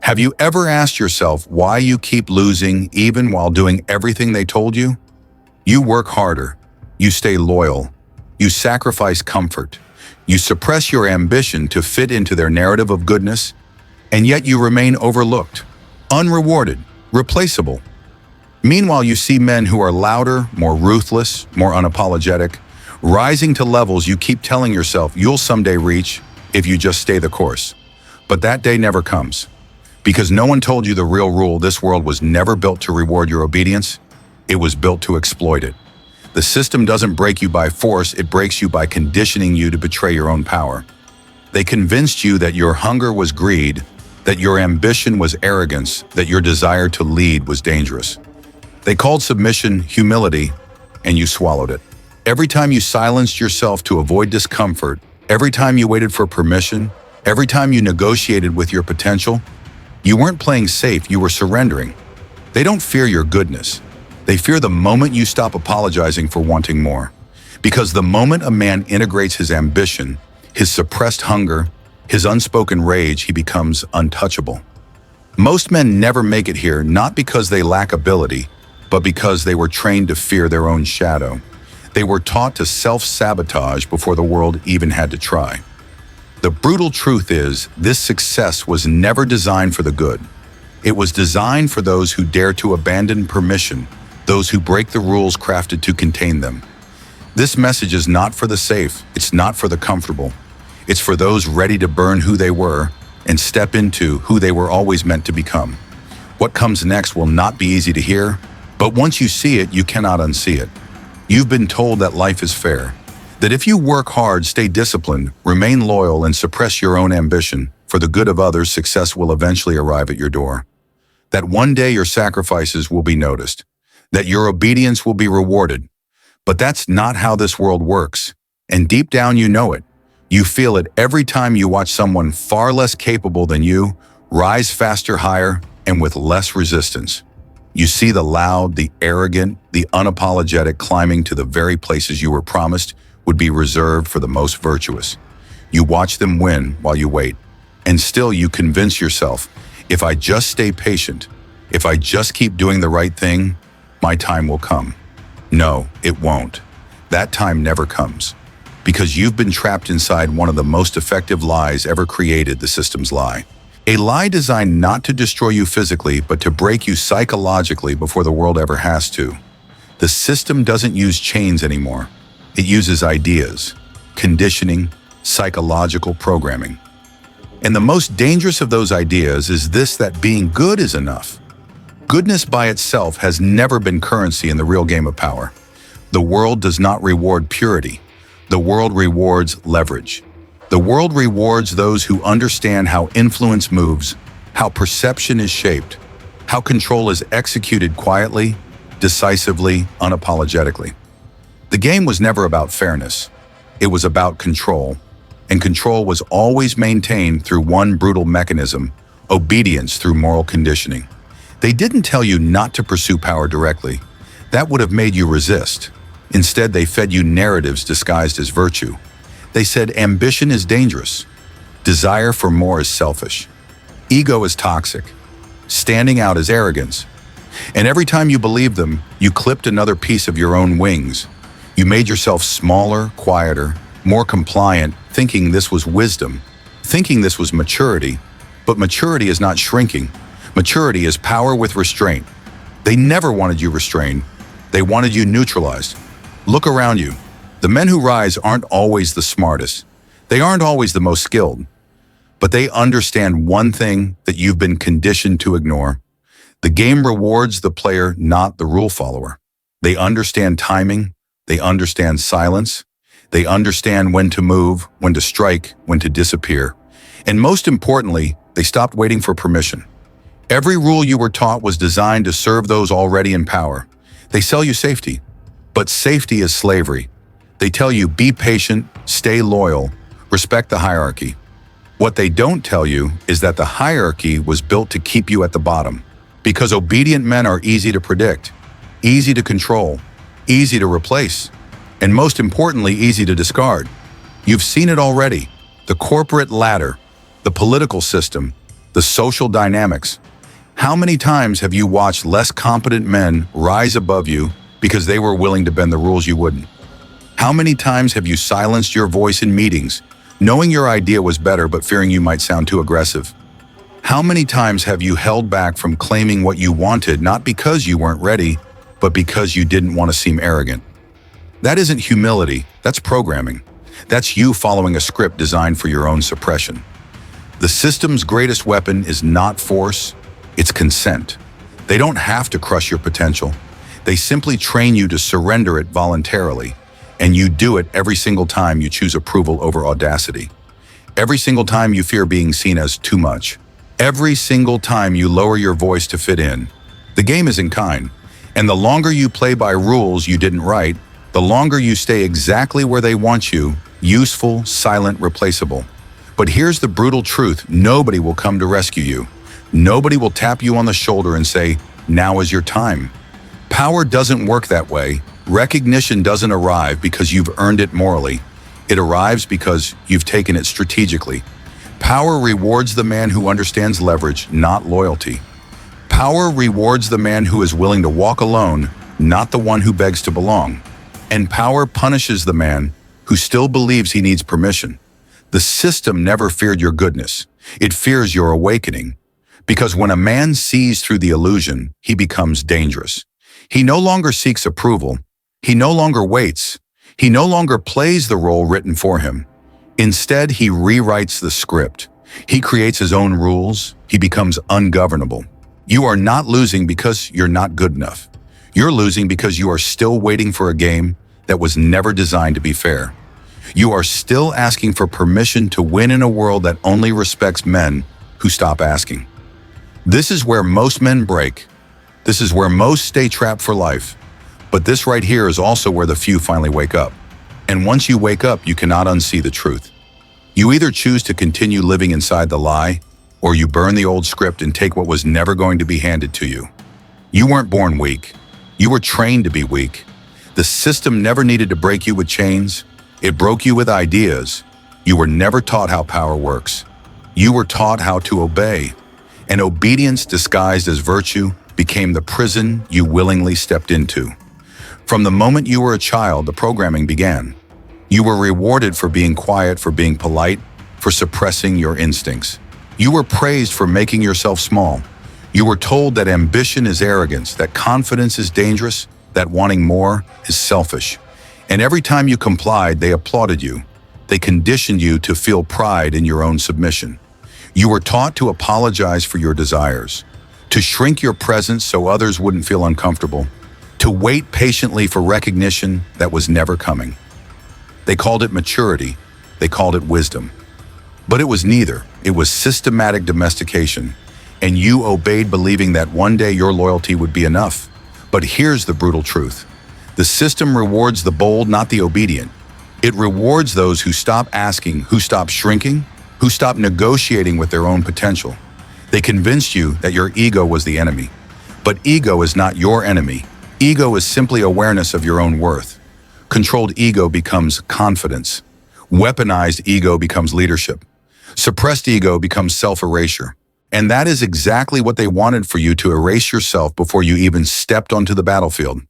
Have you ever asked yourself why you keep losing even while doing everything they told you? You work harder, you stay loyal, you sacrifice comfort, you suppress your ambition to fit into their narrative of goodness, and yet you remain overlooked, unrewarded, replaceable. Meanwhile, you see men who are louder, more ruthless, more unapologetic, rising to levels you keep telling yourself you'll someday reach if you just stay the course. But that day never comes. Because no one told you the real rule: this world was never built to reward your obedience, it was built to exploit it. The system doesn't break you by force, it breaks you by conditioning you to betray your own power. They convinced you that your hunger was greed, that your ambition was arrogance, that your desire to lead was dangerous. They called submission humility, and you swallowed it. Every time you silenced yourself to avoid discomfort, every time you waited for permission, every time you negotiated with your potential, you weren't playing safe, you were surrendering. They don't fear your goodness. They fear the moment you stop apologizing for wanting more. Because the moment a man integrates his ambition, his suppressed hunger, his unspoken rage, he becomes untouchable. Most men never make it here, not because they lack ability, but because they were trained to fear their own shadow. They were taught to self-sabotage before the world even had to try. The brutal truth is, this success was never designed for the good. It was designed for those who dare to abandon permission, those who break the rules crafted to contain them. This message is not for the safe, it's not for the comfortable. It's for those ready to burn who they were and step into who they were always meant to become. What comes next will not be easy to hear, but once you see it, you cannot unsee it. You've been told that life is fair, that if you work hard, stay disciplined, remain loyal, and suppress your own ambition, for the good of others, success will eventually arrive at your door. That one day your sacrifices will be noticed, that your obedience will be rewarded. But that's not how this world works, and deep down you know it. You feel it every time you watch someone far less capable than you rise faster, higher, and with less resistance. You see the loud, the arrogant, the unapologetic climbing to the very places you were promised would be reserved for the most virtuous. You watch them win while you wait, and still you convince yourself, if I just stay patient, if I just keep doing the right thing, my time will come. No, it won't. That time never comes. Because you've been trapped inside one of the most effective lies ever created, the system's lie. A lie designed not to destroy you physically, but to break you psychologically before the world ever has to. The system doesn't use chains anymore. It uses ideas, conditioning, psychological programming. And the most dangerous of those ideas is this: that being good is enough. Goodness by itself has never been currency in the real game of power. The world does not reward purity. The world rewards leverage. The world rewards those who understand how influence moves, how perception is shaped, how control is executed quietly, decisively, unapologetically. The game was never about fairness. It was about control, and control was always maintained through one brutal mechanism: obedience through moral conditioning. They didn't tell you not to pursue power directly. That would have made you resist. Instead, they fed you narratives disguised as virtue. They said ambition is dangerous, desire for more is selfish, ego is toxic, standing out is arrogance. And every time you believed them, you clipped another piece of your own wings. You made yourself smaller, quieter, more compliant, thinking this was wisdom, thinking this was maturity. But maturity is not shrinking. Maturity is power with restraint. They never wanted you restrained. They wanted you neutralized. Look around you. The men who rise aren't always the smartest. They aren't always the most skilled. But they understand one thing that you've been conditioned to ignore. The game rewards the player, not the rule follower. They understand timing. They understand silence. They understand when to move, when to strike, when to disappear. And most importantly, they stopped waiting for permission. Every rule you were taught was designed to serve those already in power. They sell you safety, but safety is slavery. They tell you, be patient, stay loyal, respect the hierarchy. What they don't tell you is that the hierarchy was built to keep you at the bottom, because obedient men are easy to predict, easy to control, easy to replace, and most importantly, easy to discard. You've seen it already: the corporate ladder, the political system, the social dynamics. How many times have you watched less competent men rise above you because they were willing to bend the rules you wouldn't? How many times have you silenced your voice in meetings, knowing your idea was better but fearing you might sound too aggressive? How many times have you held back from claiming what you wanted not because you weren't ready, but because you didn't want to seem arrogant? That isn't humility, that's programming. That's you following a script designed for your own suppression. The system's greatest weapon is not force, it's consent. They don't have to crush your potential. They simply train you to surrender it voluntarily. And you do it every single time you choose approval over audacity. Every single time you fear being seen as too much. Every single time you lower your voice to fit in. The game is in kind. And the longer you play by rules you didn't write, the longer you stay exactly where they want you, useful, silent, replaceable. But here's the brutal truth. Nobody will come to rescue you. Nobody will tap you on the shoulder and say, now is your time. Power doesn't work that way. Recognition doesn't arrive because you've earned it morally. It arrives because you've taken it strategically. Power rewards the man who understands leverage, not loyalty. Power rewards the man who is willing to walk alone, not the one who begs to belong. And power punishes the man who still believes he needs permission. The system never feared your goodness. It fears your awakening. Because when a man sees through the illusion, he becomes dangerous. He no longer seeks approval. He no longer waits. He no longer plays the role written for him. Instead, he rewrites the script. He creates his own rules. He becomes ungovernable. You are not losing because you're not good enough. You're losing because you are still waiting for a game that was never designed to be fair. You are still asking for permission to win in a world that only respects men who stop asking. This is where most men break. This is where most stay trapped for life. But this right here is also where the few finally wake up. And once you wake up, you cannot unsee the truth. You either choose to continue living inside the lie, or you burn the old script and take what was never going to be handed to you. You weren't born weak. You were trained to be weak. The system never needed to break you with chains. It broke you with ideas. You were never taught how power works. You were taught how to obey. And obedience disguised as virtue became the prison you willingly stepped into. From the moment you were a child, the programming began. You were rewarded for being quiet, for being polite, for suppressing your instincts. You were praised for making yourself small. You were told that ambition is arrogance, that confidence is dangerous, that wanting more is selfish. And every time you complied, they applauded you. They conditioned you to feel pride in your own submission. You were taught to apologize for your desires, to shrink your presence so others wouldn't feel uncomfortable, to wait patiently for recognition that was never coming. They called it maturity. They called it wisdom. But it was neither. It was systematic domestication. And you obeyed believing that one day your loyalty would be enough. But here's the brutal truth. The system rewards the bold, not the obedient. It rewards those who stop asking, who stop shrinking, who stop negotiating with their own potential. They convinced you that your ego was the enemy. But ego is not your enemy. Ego is simply awareness of your own worth. Controlled ego becomes confidence. Weaponized ego becomes leadership. Suppressed ego becomes self-erasure. And that is exactly what they wanted for you, to erase yourself before you even stepped onto the battlefield.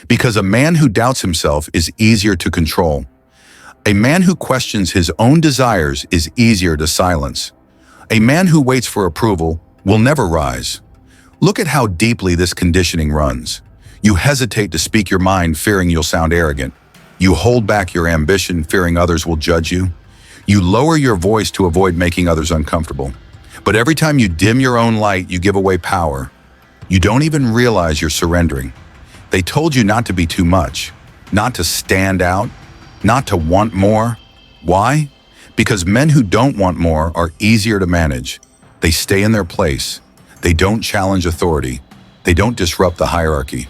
Because a man who doubts himself is easier to control. A man who questions his own desires is easier to silence. A man who waits for approval will never rise. Look at how deeply this conditioning runs. You hesitate to speak your mind, fearing you'll sound arrogant. You hold back your ambition, fearing others will judge you. You lower your voice to avoid making others uncomfortable. But every time you dim your own light, you give away power. You don't even realize you're surrendering. They told you not to be too much, not to stand out, not to want more. Why? Because men who don't want more are easier to manage. They stay in their place. They don't challenge authority. They don't disrupt the hierarchy.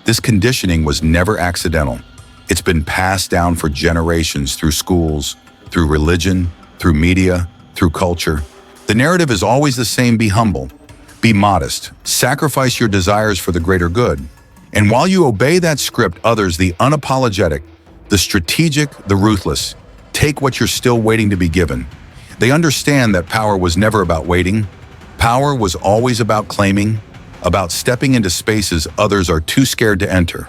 This conditioning was never accidental. It's been passed down for generations through schools, through religion, through media, through culture. The narrative is always the same: be humble, be modest, sacrifice your desires for the greater good. And while you obey that script, others, the unapologetic, the strategic, the ruthless, take what you're still waiting to be given. They understand that power was never about waiting. Power was always about claiming, about stepping into spaces others are too scared to enter.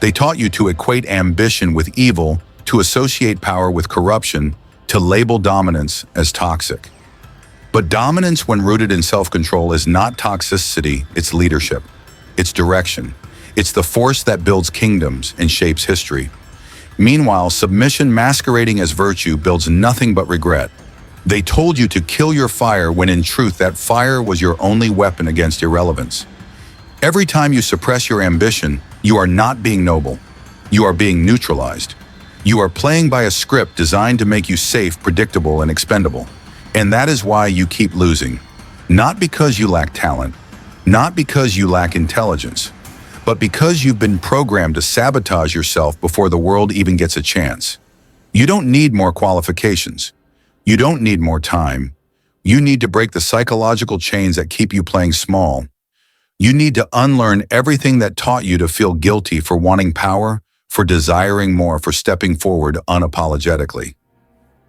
They taught you to equate ambition with evil, to associate power with corruption, to label dominance as toxic. But dominance, when rooted in self-control, is not toxicity, it's leadership. It's direction. It's the force that builds kingdoms and shapes history. Meanwhile, submission masquerading as virtue builds nothing but regret. They told you to kill your fire when in truth that fire was your only weapon against irrelevance. Every time you suppress your ambition, you are not being noble. You are being neutralized. You are playing by a script designed to make you safe, predictable, and expendable. And that is why you keep losing. Not because you lack talent, not because you lack intelligence, but because you've been programmed to sabotage yourself before the world even gets a chance. You don't need more qualifications. You don't need more time. You need to break the psychological chains that keep you playing small. You need to unlearn everything that taught you to feel guilty for wanting power, for desiring more, for stepping forward unapologetically.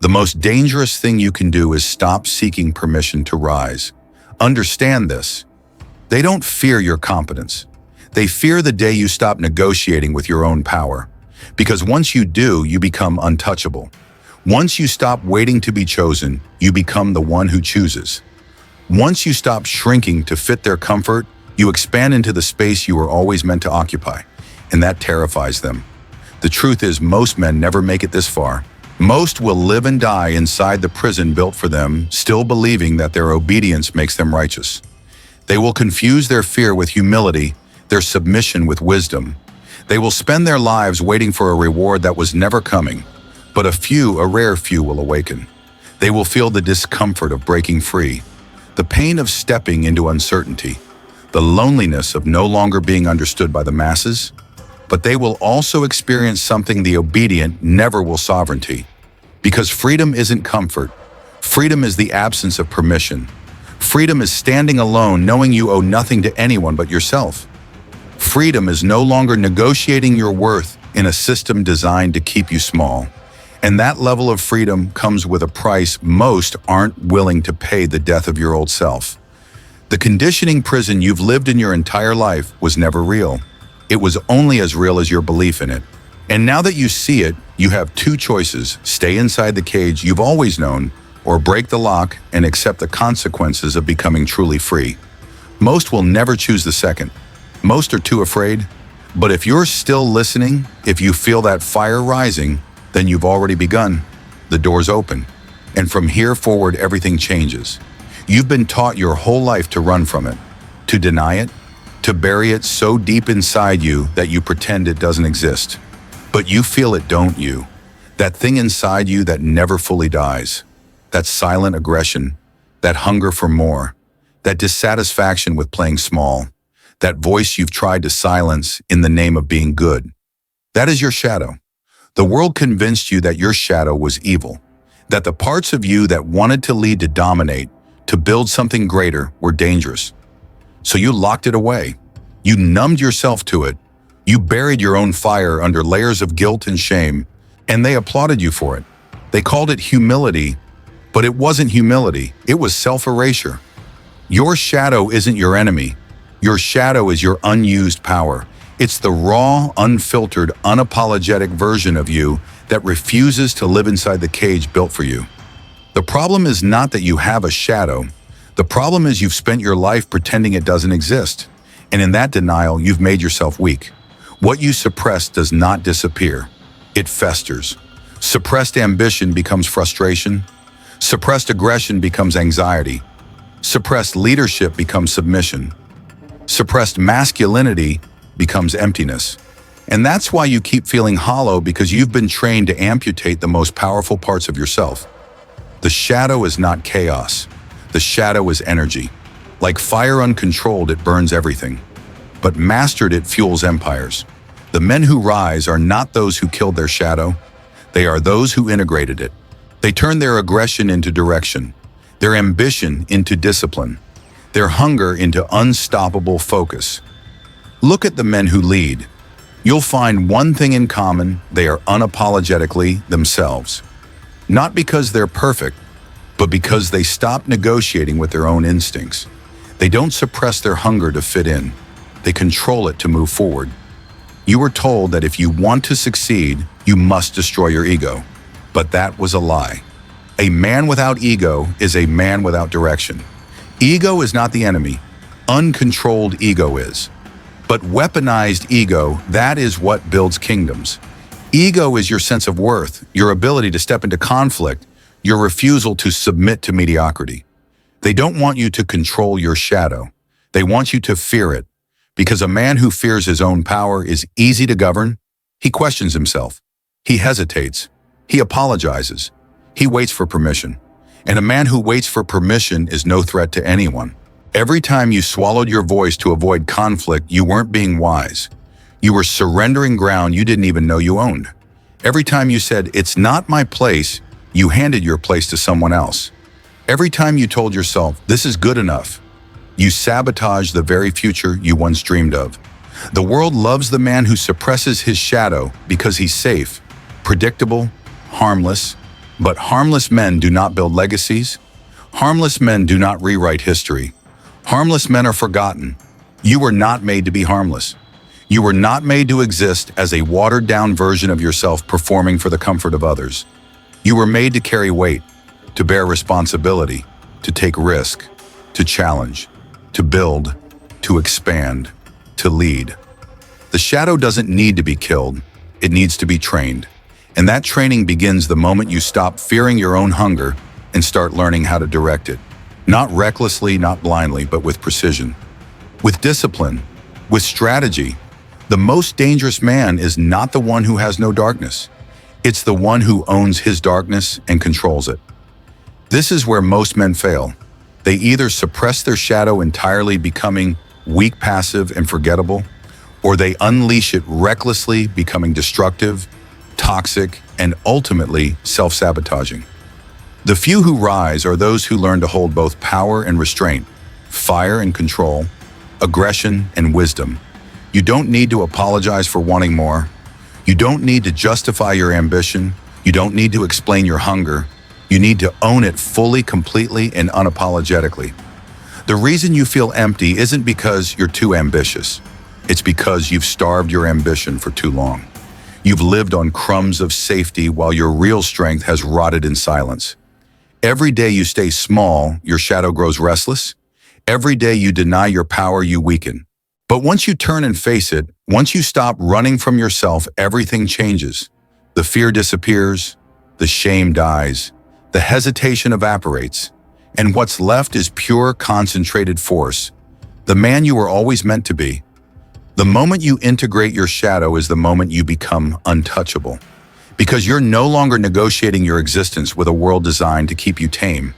The most dangerous thing you can do is stop seeking permission to rise. Understand this. They don't fear your competence. They fear the day you stop negotiating with your own power. Because once you do, you become untouchable. Once you stop waiting to be chosen, you become the one who chooses. Once you stop shrinking to fit their comfort, you expand into the space you were always meant to occupy. And that terrifies them. The truth is, most men never make it this far. Most will live and die inside the prison built for them, still believing that their obedience makes them righteous. They will confuse their fear with humility, their submission with wisdom. They will spend their lives waiting for a reward that was never coming, but a rare few will awaken. They will feel the discomfort of breaking free, the pain of stepping into uncertainty, the loneliness of no longer being understood by the masses, but they will also experience something the obedient never will: sovereignty. Because freedom isn't comfort. Freedom is the absence of permission. Freedom is standing alone, knowing you owe nothing to anyone but yourself. Freedom is no longer negotiating your worth in a system designed to keep you small. And that level of freedom comes with a price most aren't willing to pay: the death of your old self. The conditioning prison you've lived in your entire life was never real. It was only as real as your belief in it. And now that you see it, you have two choices: stay inside the cage you've always known, or break the lock and accept the consequences of becoming truly free. Most will never choose the second. Most are too afraid. But if you're still listening, if you feel that fire rising, then you've already begun. The door's open. And from here forward, everything changes. You've been taught your whole life to run from it, to deny it, to bury it so deep inside you that you pretend it doesn't exist. But you feel it, don't you? That thing inside you that never fully dies. That silent aggression, that hunger for more, that dissatisfaction with playing small, that voice you've tried to silence in the name of being good. That is your shadow. The world convinced you that your shadow was evil, that the parts of you that wanted to lead, to dominate, to build something greater were dangerous. So you locked it away. You numbed yourself to it. You buried your own fire under layers of guilt and shame, and they applauded you for it. They called it humility, but it wasn't humility. It was self-erasure. Your shadow isn't your enemy. Your shadow is your unused power. It's the raw, unfiltered, unapologetic version of you that refuses to live inside the cage built for you. The problem is not that you have a shadow. The problem is you've spent your life pretending it doesn't exist. And in that denial, you've made yourself weak. What you suppress does not disappear. It festers. Suppressed ambition becomes frustration. Suppressed aggression becomes anxiety. Suppressed leadership becomes submission. Suppressed masculinity becomes emptiness. And that's why you keep feeling hollow, because you've been trained to amputate the most powerful parts of yourself. The shadow is not chaos. The shadow is energy. Like fire uncontrolled, it burns everything. But mastered, it fuels empires. The men who rise are not those who killed their shadow. They are those who integrated it. They turned their aggression into direction, their ambition into discipline, their hunger into unstoppable focus. Look at the men who lead. You'll find one thing in common: they are unapologetically themselves. Not because they're perfect, but but because they stop negotiating with their own instincts. They don't suppress their hunger to fit in. They control it to move forward. You were told that if you want to succeed, you must destroy your ego. But that was a lie. A man without ego is a man without direction. Ego is not the enemy. Uncontrolled ego is. But weaponized ego, that is what builds kingdoms. Ego is your sense of worth, your ability to step into conflict, your refusal to submit to mediocrity. They don't want you to control your shadow. They want you to fear it. Because a man who fears his own power is easy to govern. He questions himself. He hesitates. He apologizes. He waits for permission. And a man who waits for permission is no threat to anyone. Every time you swallowed your voice to avoid conflict, you weren't being wise. You were surrendering ground you didn't even know you owned. Every time you said, "It's not my place," you handed your place to someone else. Every time you told yourself, "This is good enough," you sabotaged the very future you once dreamed of. The world loves the man who suppresses his shadow because he's safe, predictable, harmless. But harmless men do not build legacies. Harmless men do not rewrite history. Harmless men are forgotten. You were not made to be harmless. You were not made to exist as a watered-down version of yourself performing for the comfort of others. You were made to carry weight, to bear responsibility, to take risk, to challenge, to build, to expand, to lead. The shadow doesn't need to be killed. It needs to be trained. And that training begins the moment you stop fearing your own hunger and start learning how to direct it. Not recklessly, not blindly, but with precision. With discipline, with strategy. The most dangerous man is not the one who has no darkness. It's the one who owns his darkness and controls it. This is where most men fail. They either suppress their shadow entirely, becoming weak, passive, and forgettable, or they unleash it recklessly, becoming destructive, toxic, and ultimately self-sabotaging. The few who rise are those who learn to hold both power and restraint, fire and control, aggression and wisdom. You don't need to apologize for wanting more. You don't need to justify your ambition. You don't need to explain your hunger. You need to own it fully, completely, and unapologetically. The reason you feel empty isn't because you're too ambitious. It's because you've starved your ambition for too long. You've lived on crumbs of safety while your real strength has rotted in silence. Every day you stay small, your shadow grows restless. Every day you deny your power, you weaken. But once you turn and face it, once you stop running from yourself, everything changes. The fear disappears, the shame dies, the hesitation evaporates, and what's left is pure, concentrated force, the man you were always meant to be. The moment you integrate your shadow is the moment you become untouchable, because you're no longer negotiating your existence with a world designed to keep you tame.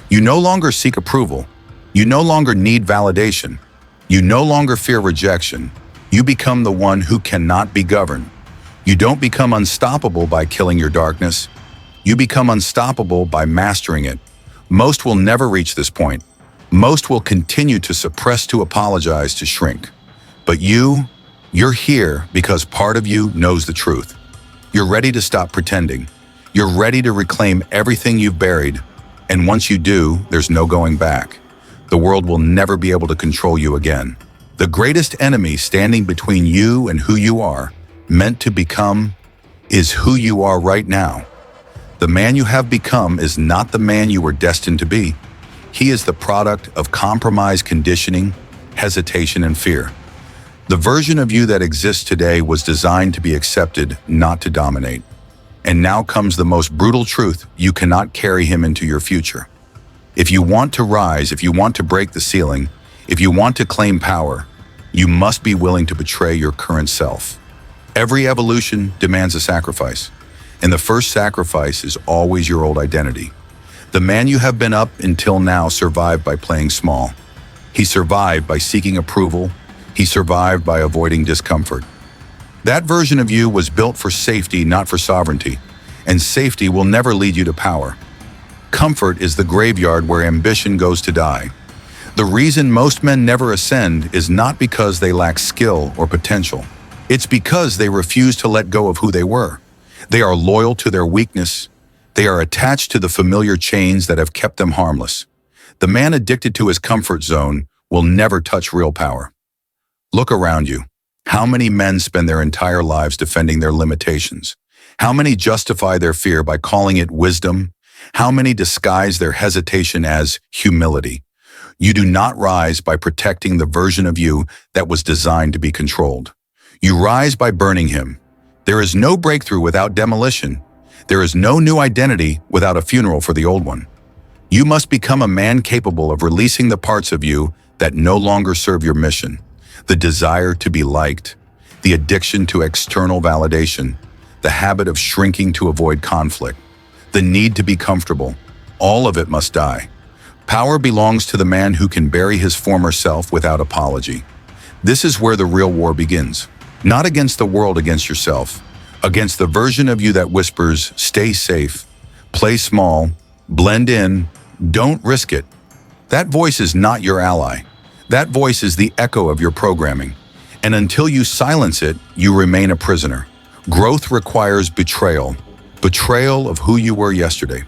You no longer seek approval. You no longer need validation. You no longer fear rejection. You become the one who cannot be governed. You don't become unstoppable by killing your darkness. You become unstoppable by mastering it. Most will never reach this point. Most will continue to suppress, to apologize, to shrink. But you're here because part of you knows the truth. You're ready to stop pretending. You're ready to reclaim everything you've buried. And once you do, there's no going back. The world will never be able to control you again. The greatest enemy standing between you and who you are, meant to become, is who you are right now. The man you have become is not the man you were destined to be. He is the product of compromise, conditioning, hesitation, and fear. The version of you that exists today was designed to be accepted, not to dominate. And now comes the most brutal truth: you cannot carry him into your future. If you want to rise, if you want to break the ceiling, if you want to claim power, you must be willing to betray your current self. Every evolution demands a sacrifice, and the first sacrifice is always your old identity. The man you have been up until now survived by playing small. He survived by seeking approval. He survived by avoiding discomfort. That version of you was built for safety, not for sovereignty, and safety will never lead you to power. Comfort is the graveyard where ambition goes to die. The reason most men never ascend is not because they lack skill or potential. It's because they refuse to let go of who they were. They are loyal to their weakness. They are attached to the familiar chains that have kept them harmless. The man addicted to his comfort zone will never touch real power. Look around you. How many men spend their entire lives defending their limitations? How many justify their fear by calling it wisdom? How many disguise their hesitation as humility? You do not rise by protecting the version of you that was designed to be controlled. You rise by burning him. There is no breakthrough without demolition. There is no new identity without a funeral for the old one. You must become a man capable of releasing the parts of you that no longer serve your mission. The desire to be liked, the addiction to external validation, the habit of shrinking to avoid conflict, the need to be comfortable. All of it must die. Power belongs to the man who can bury his former self without apology. This is where the real war begins. Not against the world, against yourself. Against the version of you that whispers, stay safe, play small, blend in, don't risk it. That voice is not your ally. That voice is the echo of your programming. And until you silence it, you remain a prisoner. Growth requires betrayal. Betrayal of who you were yesterday.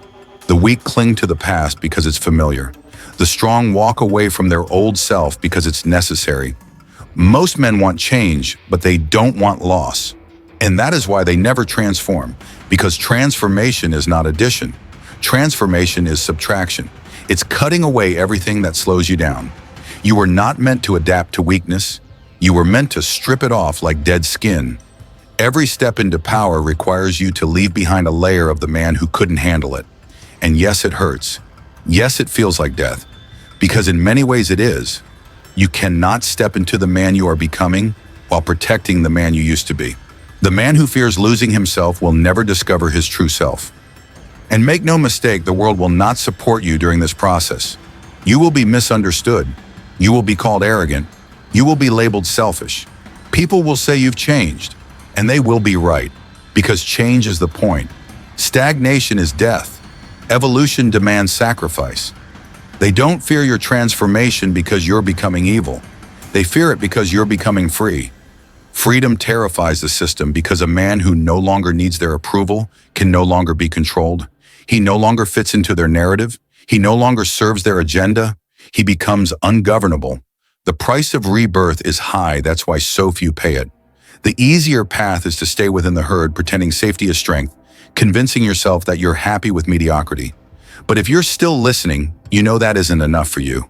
The weak cling to the past because it's familiar. The strong walk away from their old self because it's necessary. Most men want change, but they don't want loss. And that is why they never transform, because transformation is not addition. Transformation is subtraction. It's cutting away everything that slows you down. You were not meant to adapt to weakness. You were meant to strip it off like dead skin. Every step into power requires you to leave behind a layer of the man who couldn't handle it. And yes, it hurts. Yes, it feels like death. Because in many ways it is. You cannot step into the man you are becoming while protecting the man you used to be. The man who fears losing himself will never discover his true self. And make no mistake, the world will not support you during this process. You will be misunderstood. You will be called arrogant. You will be labeled selfish. People will say you've changed, and they will be right, because change is the point. Stagnation is death. Evolution demands sacrifice. They don't fear your transformation because you're becoming evil. They fear it because you're becoming free. Freedom terrifies the system because a man who no longer needs their approval can no longer be controlled. He no longer fits into their narrative. He no longer serves their agenda. He becomes ungovernable. The price of rebirth is high, that's why so few pay it. The easier path is to stay within the herd, pretending safety is strength, convincing yourself that you're happy with mediocrity. But if you're still listening, you know that isn't enough for you.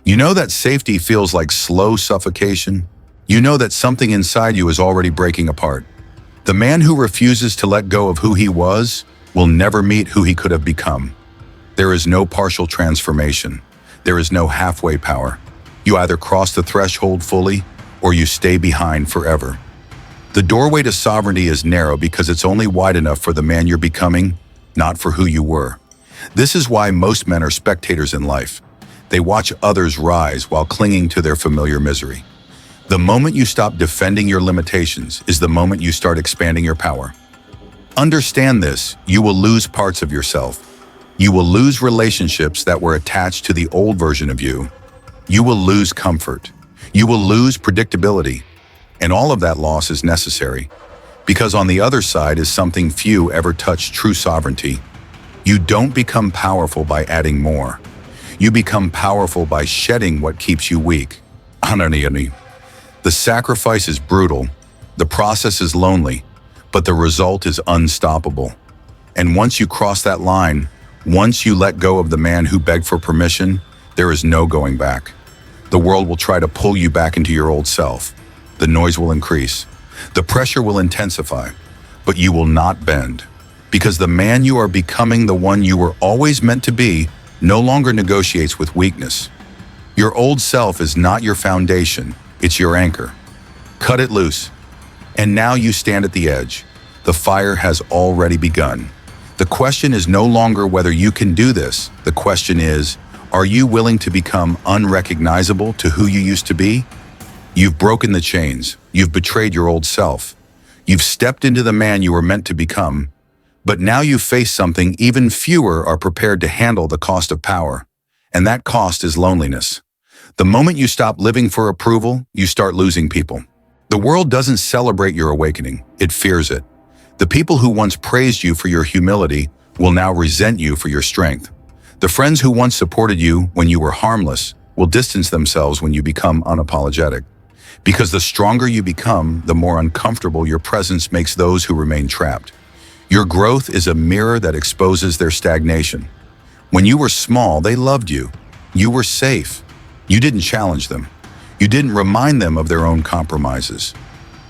You know that safety feels like slow suffocation. You know that something inside you is already breaking apart. The man who refuses to let go of who he was will never meet who he could have become. There is no partial transformation. There is no halfway power. You either cross the threshold fully or you stay behind forever. The doorway to sovereignty is narrow because it's only wide enough for the man you're becoming, not for who you were. This is why most men are spectators in life. They watch others rise while clinging to their familiar misery. The moment you stop defending your limitations is the moment you start expanding your power. Understand this, you will lose parts of yourself. You will lose relationships that were attached to the old version of you. You will lose comfort. You will lose predictability. And all of that loss is necessary, because on the other side is something few ever touch: true sovereignty. You don't become powerful by adding more. You become powerful by shedding what keeps you weak. The sacrifice is brutal, the process is lonely, but the result is unstoppable. And once you cross that line, once you let go of the man who begged for permission, there is no going back. The world will try to pull you back into your old self. The noise will increase. The pressure will intensify, but you will not bend. Because the man you are becoming, the one you were always meant to be, no longer negotiates with weakness. Your old self is not your foundation, it's your anchor. Cut it loose. And now you stand at the edge. The fire has already begun. The question is no longer whether you can do this. The question is, are you willing to become unrecognizable to who you used to be? You've broken the chains. You've betrayed your old self. You've stepped into the man you were meant to become. But now you face something even fewer are prepared to handle: the cost of power. And that cost is loneliness. The moment you stop living for approval, you start losing people. The world doesn't celebrate your awakening, it fears it. The people who once praised you for your humility will now resent you for your strength. The friends who once supported you when you were harmless will distance themselves when you become unapologetic. Because the stronger you become, the more uncomfortable your presence makes those who remain trapped. Your growth is a mirror that exposes their stagnation. When you were small, they loved you. You were safe. You didn't challenge them. You didn't remind them of their own compromises.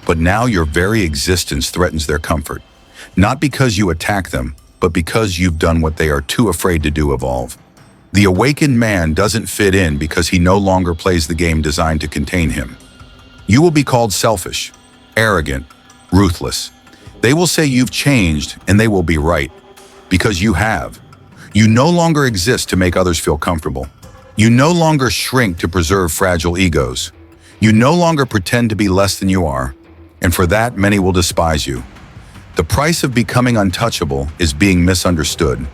But now your very existence threatens their comfort. Not because you attack them, but because you've done what they are too afraid to do: evolve. The awakened man doesn't fit in because he no longer plays the game designed to contain him. You will be called selfish, arrogant, ruthless. They will say you've changed, and they will be right. Because you have. You no longer exist to make others feel comfortable. You no longer shrink to preserve fragile egos. You no longer pretend to be less than you are. And for that, many will despise you. The price of becoming untouchable is being misunderstood.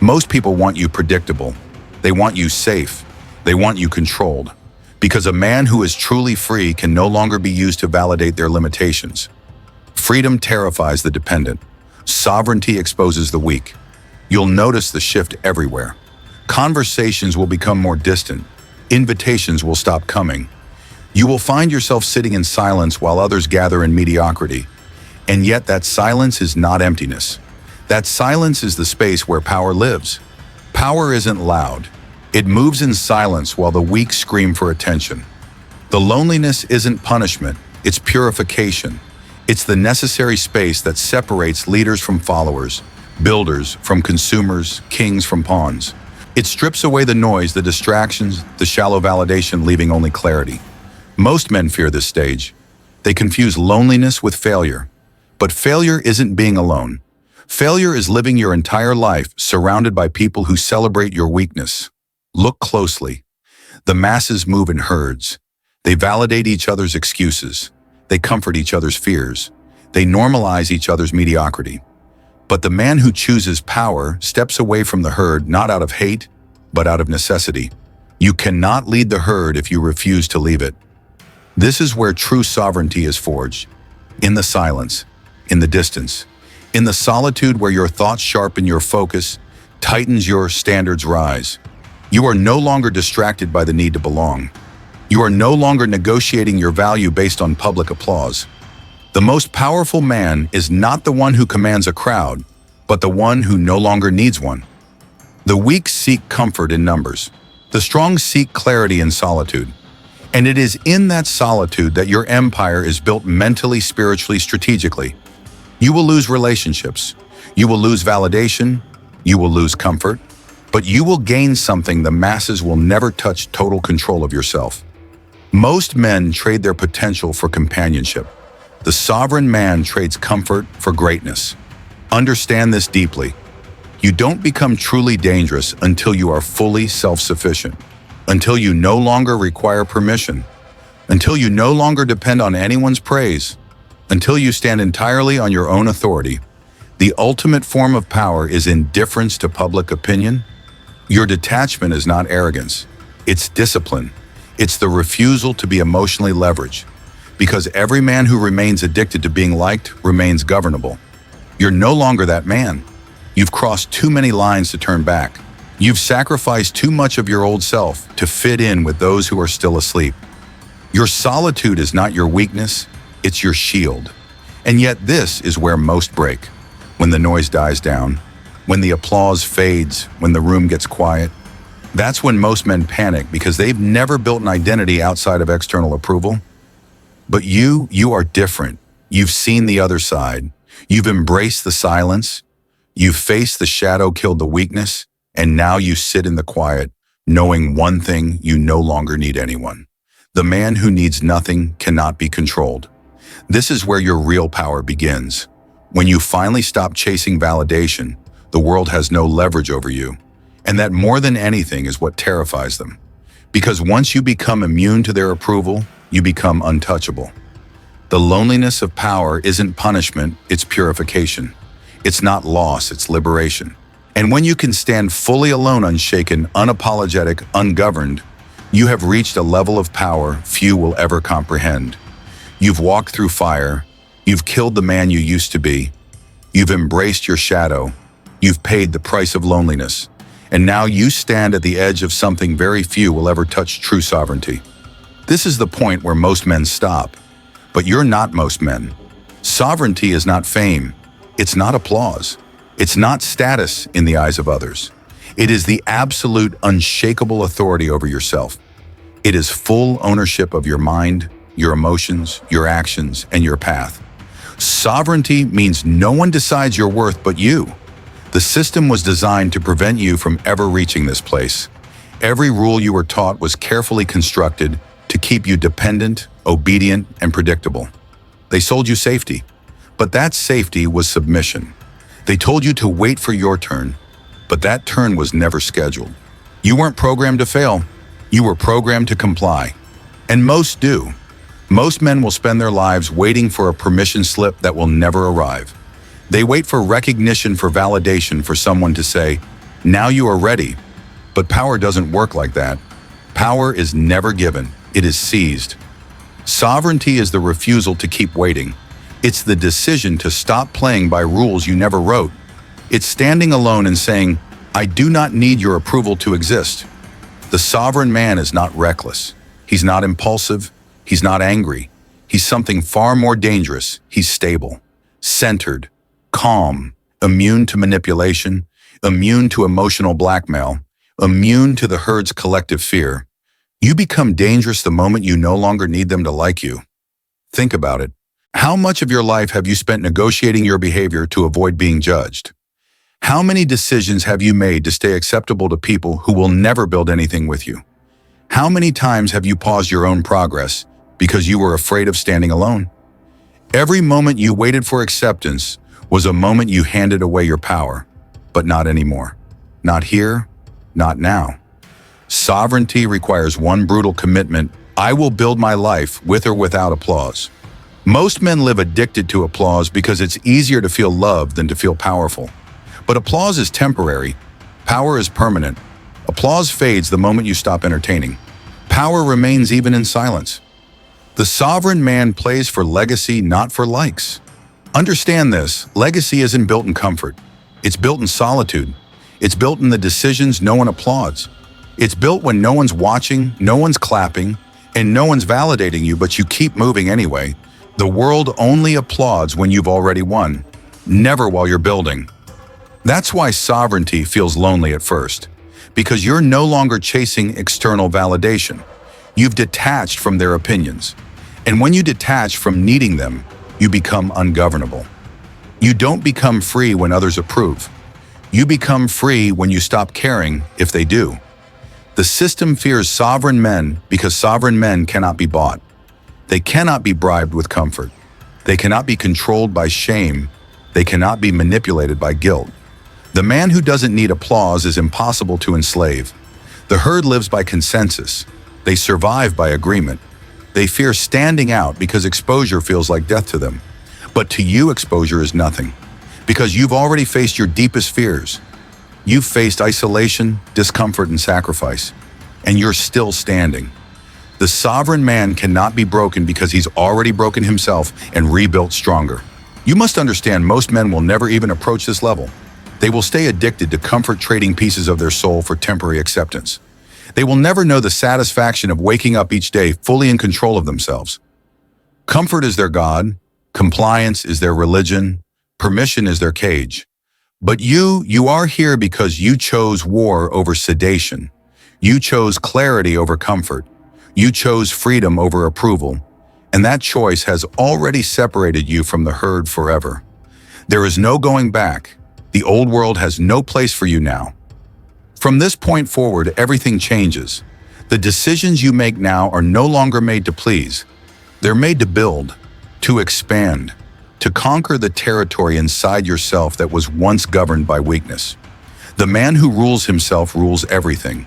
Most people want you predictable. They want you safe. They want you controlled. Because a man who is truly free can no longer be used to validate their limitations. Freedom terrifies the dependent. Sovereignty exposes the weak. You'll notice the shift everywhere. Conversations will become more distant. Invitations will stop coming. You will find yourself sitting in silence while others gather in mediocrity. And yet that silence is not emptiness. That silence is the space where power lives. Power isn't loud. It moves in silence while the weak scream for attention. The loneliness isn't punishment, it's purification. It's the necessary space that separates leaders from followers, builders from consumers, kings from pawns. It strips away the noise, the distractions, the shallow validation, leaving only clarity. Most men fear this stage. They confuse loneliness with failure. But failure isn't being alone. Failure is living your entire life surrounded by people who celebrate your weakness. Look closely. The masses move in herds. They validate each other's excuses. They comfort each other's fears. They normalize each other's mediocrity. But the man who chooses power steps away from the herd not out of hate, but out of necessity. You cannot lead the herd if you refuse to leave it. This is where true sovereignty is forged. In the silence, in the distance, in the solitude where your thoughts sharpen your focus, tightens your standards rise. You are no longer distracted by the need to belong. You are no longer negotiating your value based on public applause. The most powerful man is not the one who commands a crowd, but the one who no longer needs one. The weak seek comfort in numbers. The strong seek clarity in solitude. And it is in that solitude that your empire is built mentally, spiritually, strategically. You will lose relationships. You will lose validation. You will lose comfort. But you will gain something the masses will never touch: total control of yourself. Most men trade their potential for companionship. The sovereign man trades comfort for greatness. Understand this deeply. You don't become truly dangerous until you are fully self-sufficient, until you no longer require permission, until you no longer depend on anyone's praise, until you stand entirely on your own authority. The ultimate form of power is indifference to public opinion. Your detachment is not arrogance. It's discipline. It's the refusal to be emotionally leveraged. Because every man who remains addicted to being liked remains governable. You're no longer that man. You've crossed too many lines to turn back. You've sacrificed too much of your old self to fit in with those who are still asleep. Your solitude is not your weakness, it's your shield. And yet this is where most break. When the noise dies down, when the applause fades, when the room gets quiet, that's when most men panic because they've never built an identity outside of external approval. But you are different. You've seen the other side. You've embraced the silence. You've faced the shadow, killed the weakness, and now you sit in the quiet, knowing one thing: you no longer need anyone. The man who needs nothing cannot be controlled. This is where your real power begins. When you finally stop chasing validation, the world has no leverage over you. And that, more than anything, is what terrifies them. Because once you become immune to their approval, you become untouchable. The loneliness of power isn't punishment, it's purification. It's not loss, it's liberation. And when you can stand fully alone, unshaken, unapologetic, ungoverned, you have reached a level of power few will ever comprehend. You've walked through fire. You've killed the man you used to be. You've embraced your shadow. You've paid the price of loneliness. And now you stand at the edge of something very few will ever touch: true sovereignty. This is the point where most men stop. But you're not most men. Sovereignty is not fame. It's not applause. It's not status in the eyes of others. It is the absolute, unshakable authority over yourself. It is full ownership of your mind, your emotions, your actions, and your path. Sovereignty means no one decides your worth but you. The system was designed to prevent you from ever reaching this place. Every rule you were taught was carefully constructed to keep you dependent, obedient, and predictable. They sold you safety, but that safety was submission. They told you to wait for your turn, but that turn was never scheduled. You weren't programmed to fail. You were programmed to comply. And most do. Most men will spend their lives waiting for a permission slip that will never arrive. They wait for recognition, for validation, for someone to say, "Now you are ready." But power doesn't work like that. Power is never given. It is seized. Sovereignty is the refusal to keep waiting. It's the decision to stop playing by rules you never wrote. It's standing alone and saying, "I do not need your approval to exist." The sovereign man is not reckless. He's not impulsive. He's not angry. He's something far more dangerous. He's stable, centered, calm, immune to manipulation, immune to emotional blackmail, immune to the herd's collective fear. You become dangerous the moment you no longer need them to like you. Think about it. How much of your life have you spent negotiating your behavior to avoid being judged? How many decisions have you made to stay acceptable to people who will never build anything with you? How many times have you paused your own progress because you were afraid of standing alone? Every moment you waited for acceptance was a moment you handed away your power, but not anymore. Not here, not now. Sovereignty requires one brutal commitment: I will build my life with or without applause. Most men live addicted to applause because it's easier to feel loved than to feel powerful. But applause is temporary. Power is permanent. Applause fades the moment you stop entertaining. Power remains even in silence. The sovereign man plays for legacy, not for likes. Understand this: legacy isn't built in comfort. It's built in solitude. It's built in the decisions no one applauds. It's built when no one's watching, no one's clapping, and no one's validating you, but you keep moving anyway. The world only applauds when you've already won, never while you're building. That's why sovereignty feels lonely at first, because you're no longer chasing external validation. You've detached from their opinions. And when you detach from needing them, you become ungovernable. You don't become free when others approve. You become free when you stop caring if they do. The system fears sovereign men because sovereign men cannot be bought. They cannot be bribed with comfort. They cannot be controlled by shame. They cannot be manipulated by guilt. The man who doesn't need applause is impossible to enslave. The herd lives by consensus. They survive by agreement. They fear standing out because exposure feels like death to them. But to you, exposure is nothing, because you've already faced your deepest fears. You've faced isolation, discomfort, and sacrifice, and you're still standing. The sovereign man cannot be broken because he's already broken himself and rebuilt stronger. You must understand, most men will never even approach this level. They will stay addicted to comfort, trading pieces of their soul for temporary acceptance. They will never know the satisfaction of waking up each day fully in control of themselves. Comfort is their God, compliance is their religion, permission is their cage. But you are here because you chose war over sedation. You chose clarity over comfort. You chose freedom over approval. And that choice has already separated you from the herd forever. There is no going back. The old world has no place for you now. From this point forward, everything changes. The decisions you make now are no longer made to please. They're made to build, to expand, to conquer the territory inside yourself that was once governed by weakness. The man who rules himself rules everything.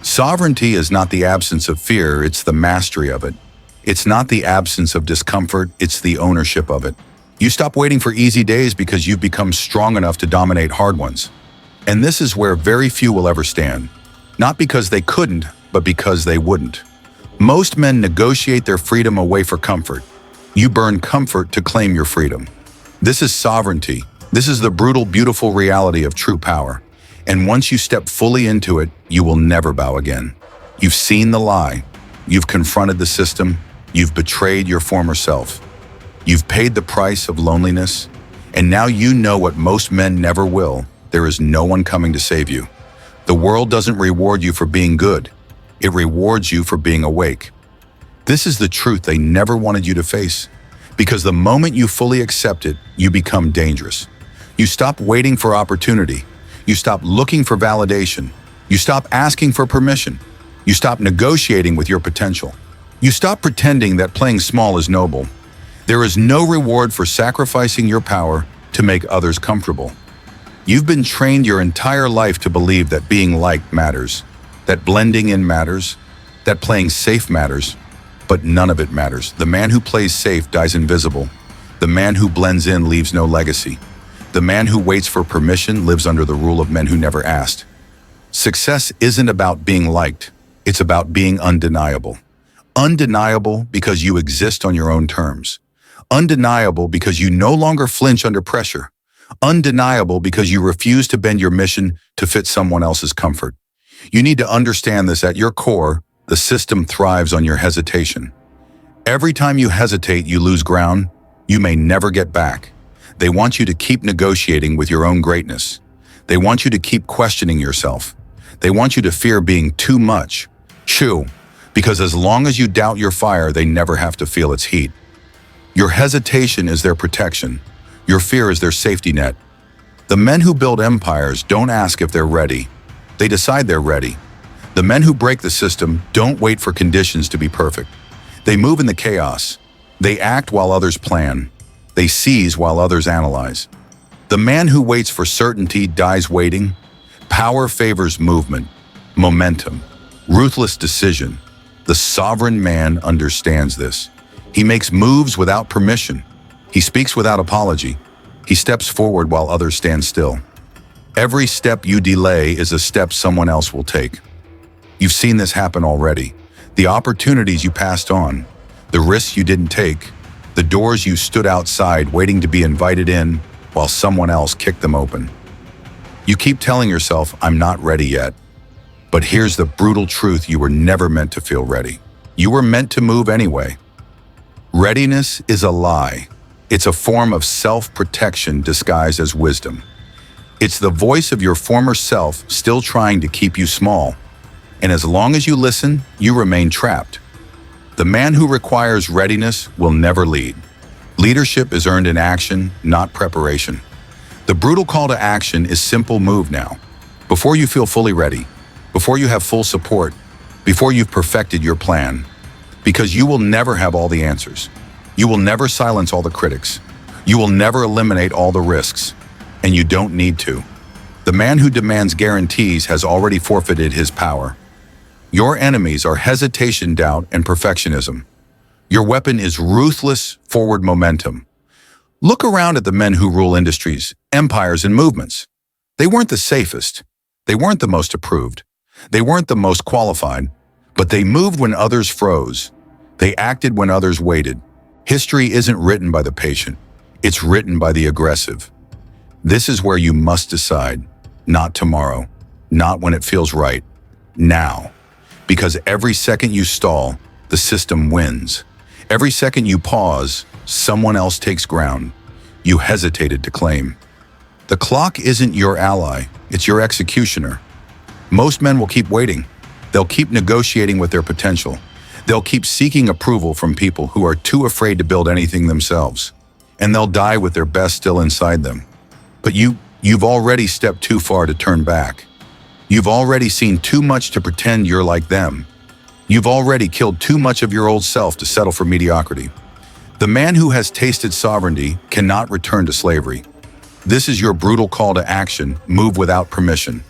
Sovereignty is not the absence of fear, it's the mastery of it. It's not the absence of discomfort, it's the ownership of it. You stop waiting for easy days because you've become strong enough to dominate hard ones. And this is where very few will ever stand. Not because they couldn't, but because they wouldn't. Most men negotiate their freedom away for comfort. You burn comfort to claim your freedom. This is sovereignty. This is the brutal, beautiful reality of true power. And once you step fully into it, you will never bow again. You've seen the lie. You've confronted the system. You've betrayed your former self. You've paid the price of loneliness. And now you know what most men never will. There is no one coming to save you. The world doesn't reward you for being good. It rewards you for being awake. This is the truth they never wanted you to face. Because the moment you fully accept it, you become dangerous. You stop waiting for opportunity. You stop looking for validation. You stop asking for permission. You stop negotiating with your potential. You stop pretending that playing small is noble. There is no reward for sacrificing your power to make others comfortable. You've been trained your entire life to believe that being liked matters, that blending in matters, that playing safe matters, but none of it matters. The man who plays safe dies invisible. The man who blends in leaves no legacy. The man who waits for permission lives under the rule of men who never asked. Success isn't about being liked. It's about being undeniable. Undeniable because you exist on your own terms. Undeniable because you no longer flinch under pressure. Undeniable because you refuse to bend your mission to fit someone else's comfort. You need to understand this at your core. The system thrives on your hesitation. Every time you hesitate, you lose ground you may never get back. They want you to keep negotiating with your own greatness. They want you to keep questioning yourself. They want you to fear being too much. Because as long as you doubt your fire, they never have to feel its heat. Your hesitation is their protection. Your fear is their safety net. The men who build empires don't ask if they're ready. They decide they're ready. The men who break the system don't wait for conditions to be perfect. They move in the chaos. They act while others plan. They seize while others analyze. The man who waits for certainty dies waiting. Power favors movement, momentum, ruthless decision. The sovereign man understands this. He makes moves without permission. He speaks without apology. He steps forward while others stand still. Every step you delay is a step someone else will take. You've seen this happen already. The opportunities you passed on, the risks you didn't take, the doors you stood outside waiting to be invited in while someone else kicked them open. You keep telling yourself, I'm not ready yet. But here's the brutal truth: you were never meant to feel ready. You were meant to move anyway. Readiness is a lie. It's a form of self-protection disguised as wisdom. It's the voice of your former self still trying to keep you small. And as long as you listen, you remain trapped. The man who requires readiness will never lead. Leadership is earned in action, not preparation. The brutal call to action is simple: move now. Before you feel fully ready, before you have full support, before you've perfected your plan. Because you will never have all the answers. You will never silence all the critics. You will never eliminate all the risks. And you don't need to. The man who demands guarantees has already forfeited his power. Your enemies are hesitation, doubt, and perfectionism. Your weapon is ruthless forward momentum. Look around at the men who rule industries, empires, and movements. They weren't the safest. They weren't the most approved. They weren't the most qualified. But they moved when others froze. They acted when others waited. History isn't written by the patient. It's written by the aggressive. This is where you must decide. Not tomorrow. Not when it feels right. Now. Because every second you stall, the system wins. Every second you pause, someone else takes ground you hesitated to claim. The clock isn't your ally, it's your executioner. Most men will keep waiting. They'll keep negotiating with their potential. They'll keep seeking approval from people who are too afraid to build anything themselves. And they'll die with their best still inside them. But you've already stepped too far to turn back. You've already seen too much to pretend you're like them. You've already killed too much of your old self to settle for mediocrity. The man who has tasted sovereignty cannot return to slavery. This is your brutal call to action: move without permission,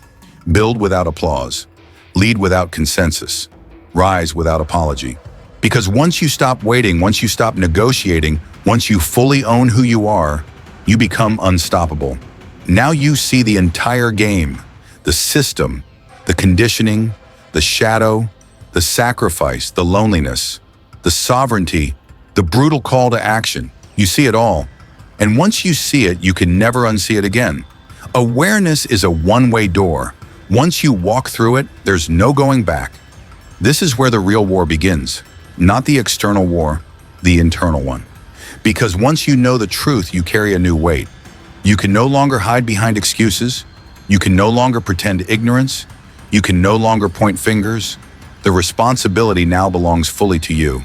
build without applause, lead without consensus, rise without apology. Because once you stop waiting, once you stop negotiating, once you fully own who you are, you become unstoppable. Now you see the entire game. The system, the conditioning, the shadow, the sacrifice, the loneliness, the sovereignty, the brutal call to action. You see it all. And once you see it, you can never unsee it again. Awareness is a one-way door. Once you walk through it, there's no going back. This is where the real war begins. Not the external war, the internal one. Because once you know the truth, you carry a new weight. You can no longer hide behind excuses. You can no longer pretend ignorance. You can no longer point fingers. The responsibility now belongs fully to you.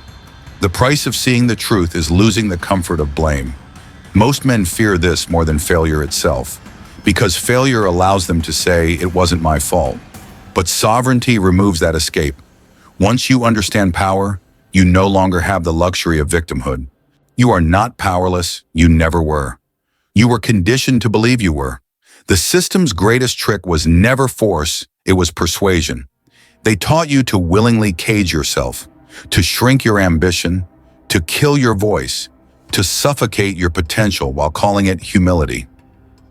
The price of seeing the truth is losing the comfort of blame. Most men fear this more than failure itself, because failure allows them to say, "It wasn't my fault." But sovereignty removes that escape. Once you understand power, you no longer have the luxury of victimhood. You are not powerless, you never were. You were conditioned to believe you were. The system's greatest trick was never force, it was persuasion. They taught you to willingly cage yourself, to shrink your ambition, to kill your voice, to suffocate your potential while calling it humility.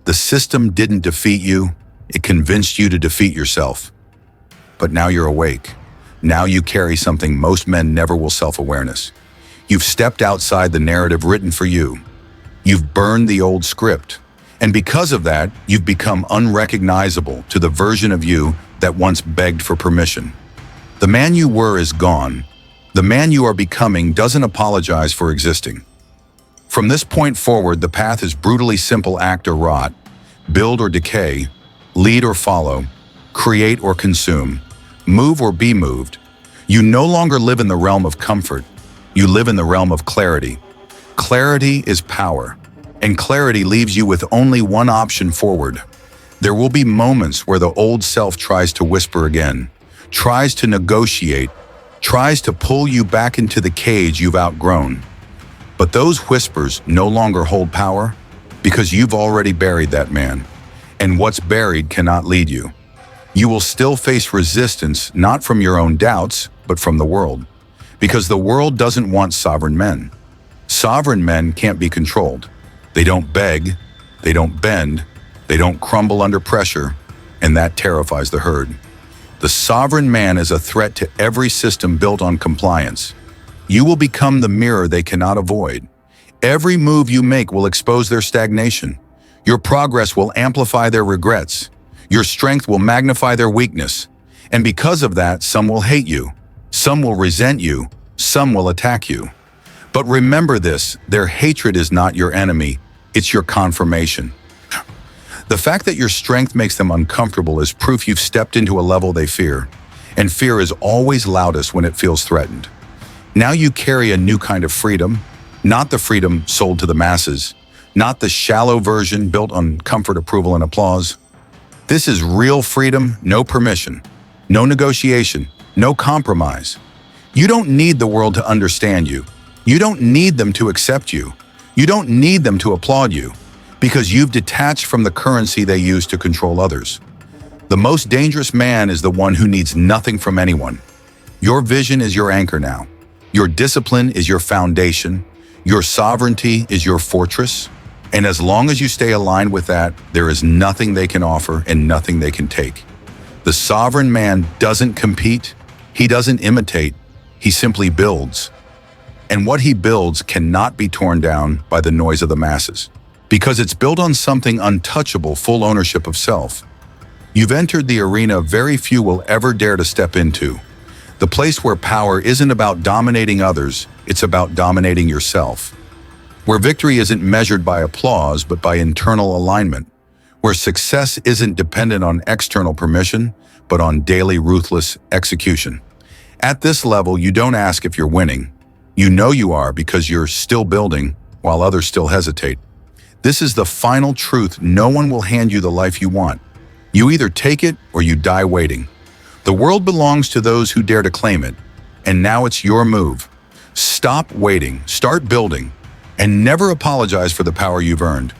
The system didn't defeat you, it convinced you to defeat yourself. But now you're awake. Now you carry something most men never will: self-awareness. You've stepped outside the narrative written for you. You've burned the old script. And because of that, you've become unrecognizable to the version of you that once begged for permission. The man you were is gone. The man you are becoming doesn't apologize for existing. From this point forward, the path is brutally simple: act or rot, build or decay, lead or follow, create or consume, move or be moved. You no longer live in the realm of comfort. You live in the realm of clarity. Clarity is power, and clarity leaves you with only one option forward. There will be moments where the old self tries to whisper again, tries to negotiate, tries to pull you back into the cage you've outgrown. But those whispers no longer hold power because you've already buried that man, and what's buried cannot lead you. You will still face resistance, not from your own doubts, but from the world, because the world doesn't want sovereign men. Sovereign men can't be controlled. They don't beg, they don't bend, they don't crumble under pressure, and that terrifies the herd. The sovereign man is a threat to every system built on compliance. You will become the mirror they cannot avoid. Every move you make will expose their stagnation. Your progress will amplify their regrets. Your strength will magnify their weakness. And because of that, some will hate you. Some will resent you. Some will attack you. But remember this: their hatred is not your enemy. It's your confirmation. The fact that your strength makes them uncomfortable is proof you've stepped into a level they fear. And fear is always loudest when it feels threatened. Now you carry a new kind of freedom, not the freedom sold to the masses, not the shallow version built on comfort, approval, and applause. This is real freedom, no permission, no negotiation, no compromise. You don't need the world to understand you. You don't need them to accept you. You don't need them to applaud you, because you've detached from the currency they use to control others. The most dangerous man is the one who needs nothing from anyone. Your vision is your anchor now. Your discipline is your foundation. Your sovereignty is your fortress. And as long as you stay aligned with that, there is nothing they can offer and nothing they can take. The sovereign man doesn't compete. He doesn't imitate. He simply builds. And what he builds cannot be torn down by the noise of the masses, because it's built on something untouchable: full ownership of self. You've entered the arena very few will ever dare to step into. The place where power isn't about dominating others, it's about dominating yourself. Where victory isn't measured by applause, but by internal alignment. Where success isn't dependent on external permission, but on daily ruthless execution. At this level, you don't ask if you're winning. You know you are, because you're still building while others still hesitate. This is the final truth: no one will hand you the life you want. You either take it or you die waiting. The world belongs to those who dare to claim it, and now it's your move. Stop waiting, start building, and never apologize for the power you've earned.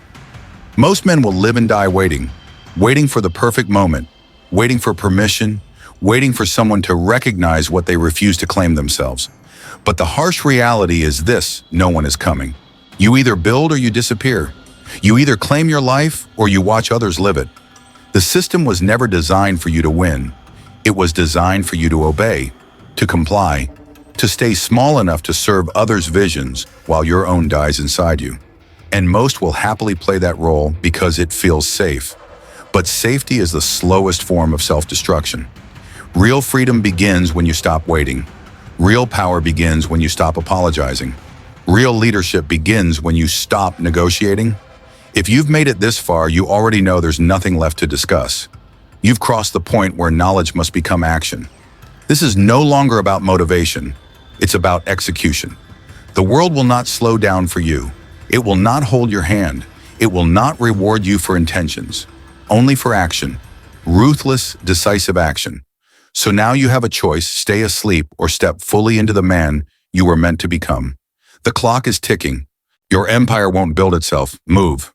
Most men will live and die waiting, waiting for the perfect moment, waiting for permission, waiting for someone to recognize what they refuse to claim themselves. But the harsh reality is this: no one is coming. You either build or you disappear. You either claim your life or you watch others live it. The system was never designed for you to win. It was designed for you to obey, to comply, to stay small enough to serve others' visions while your own dies inside you. And most will happily play that role because it feels safe. But safety is the slowest form of self-destruction. Real freedom begins when you stop waiting. Real power begins when you stop apologizing. Real leadership begins when you stop negotiating. If you've made it this far, you already know there's nothing left to discuss. You've crossed the point where knowledge must become action. This is no longer about motivation. It's about execution. The world will not slow down for you. It will not hold your hand. It will not reward you for intentions, only for action. Ruthless, decisive action. So now you have a choice: stay asleep or step fully into the man you were meant to become. The clock is ticking. Your empire won't build itself. Move.